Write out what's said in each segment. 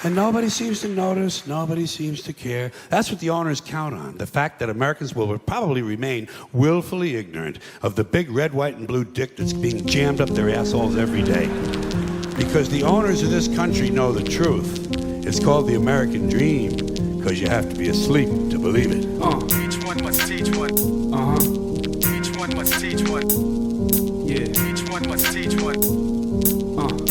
And nobody seems to notice, nobody seems to care. That's what the owners count on, the fact that Americans will probably remain willfully ignorant of the big red, white, and blue dick that's being jammed up their assholes every day. Because the owners of this country know the truth. It's called the American dream, because you have to be asleep to believe it. Each one must teach one. Each one must teach one. Yeah. Each one must teach one.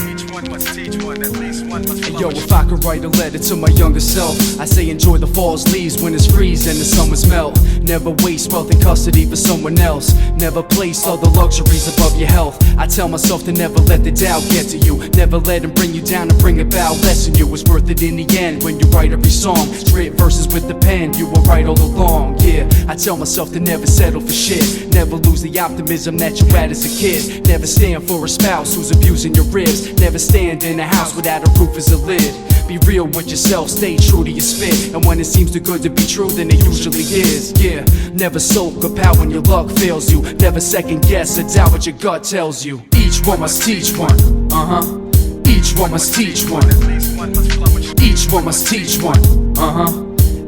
Each one must teach one. At least one must flourish. Yo, if I could write a letter to my younger self, I say enjoy the fall's leaves when it's freeze and the summers melt. Never waste wealth in custody for someone else. Never place all the luxuries above your health. I tell myself to never let the doubt get to you. Never let them bring you down and bring about lesson you. It's worth it in the end when you write every song. Straight verses with the pen, you were right all along. Yeah, I tell myself to never settle for shit. Never lose the optimism that you had as a kid. Never stand for a spouse who's abusing your ribs. Never stand in a house without a roof as a lid. Be real with yourself, stay true to your spit. And when it seems too good to be true, then it usually is. Yeah, never sulk or pout when your luck fails you. Never second guess or doubt what your gut tells you. Each one must teach one. Each one must teach one. At least one must flourish. Each one must teach one.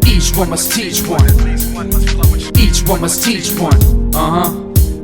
Each one must teach one. At least one must flourish. Each one must teach one.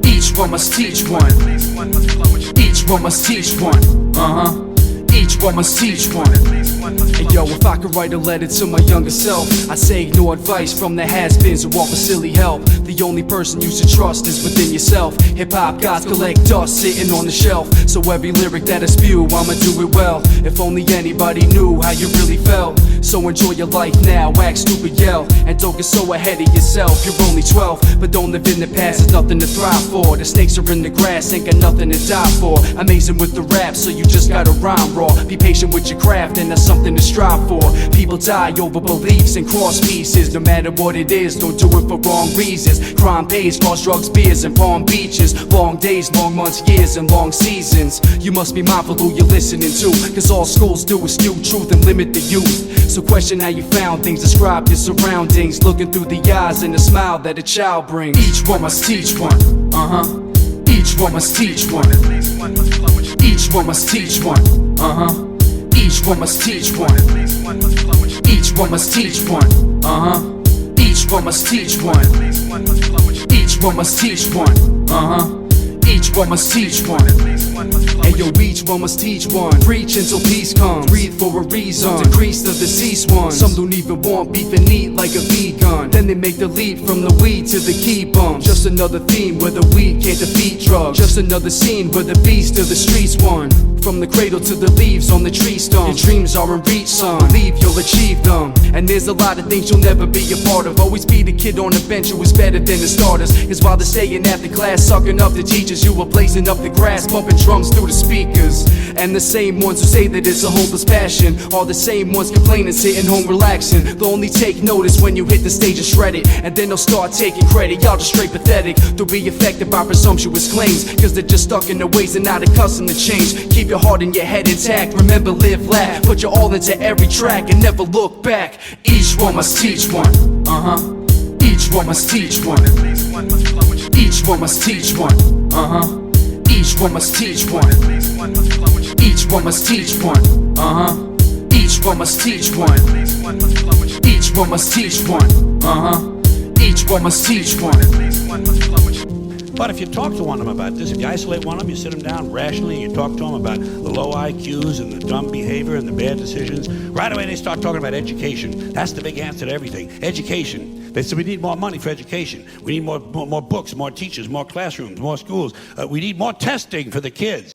Each one must teach one. At least one must flourish. Each one must teach one. Each one must teach one. At least one must And yo, if I could write a letter to my younger self, I'd say ignore advice from the has-beens who offer silly help. The only person you should trust is within yourself. Hip-hop gods collect dust sitting on the shelf. So every lyric that I spew, I'ma do it well. If only anybody knew how you really felt. So enjoy your life now, act stupid, yell. And don't get so ahead of yourself, you're only 12. But don't live in the past, there's nothing to thrive for. The snakes are in the grass, ain't got nothing to die for. Amazing with the rap, so you just gotta rhyme raw. Be patient with your craft, and that's something to strive for. People die over beliefs and cross pieces. No matter what it is, don't do it for wrong reasons. Crime pays, cause drugs, beers, and Palm Beaches. Long days, long months, years, and long seasons. You must be mindful who you're listening to, cause all schools do is steal truth and limit the youth. So question how you found things, describe your surroundings, looking through the eyes and the smile that a child brings. Each one must teach one. Each one must teach one. At least one must flourish. Each one must teach one. Each one must teach one. At least one must flourish. Each one must teach one. Each one must teach one. At least one must flourish. Each one must teach one. Each one must teach one. At least one must flourish. Hey yo, each one must teach one. Preach until peace comes. Breathe for a reason. Decrease the deceased ones. Some don't even want beef and eat like a vegan. Then they make the leap from the weed to the key bump. Just another theme where the weed can't defeat drugs. Just another scene where the beast of the streets won. From the cradle to the leaves on the tree stump. Your dreams are in reach, son. Believe you'll achieve them. And there's a lot of things you'll never be a part of. Always be the kid on the bench who is better than the starters. Cause while they're staying after class, sucking up the teachers, you were blazing up the grass, bumping drums through the speakers. And the same ones who say that it's a hopeless passion are the same ones complaining, sitting home relaxing. They'll only take notice when you hit the stage and shred it, and then they'll start taking credit. Y'all just straight pathetic. They'll be affected by presumptuous claims, cause they're just stuck in their ways and not accustomed to change. Keep your heart and your head intact. Remember, live, laugh, put your all into every track and never look back. Each one must teach one. Each one must teach one. At least one must flourish. Each one must teach one. Each one must teach one. At least one must flourish. Each one must teach one. Each one must teach one. At least one must flourish. Each one must teach one. Each one must teach one. At least one must flourish. But if you talk to one of them about this, if you isolate one of them, you sit them down rationally, and you talk to them about the low IQs and the dumb behavior and the bad decisions, right away they start talking about education. That's the big answer to everything. Education. They said we need more money for education. We need more books, more teachers, more classrooms, more schools. We need more testing for the kids.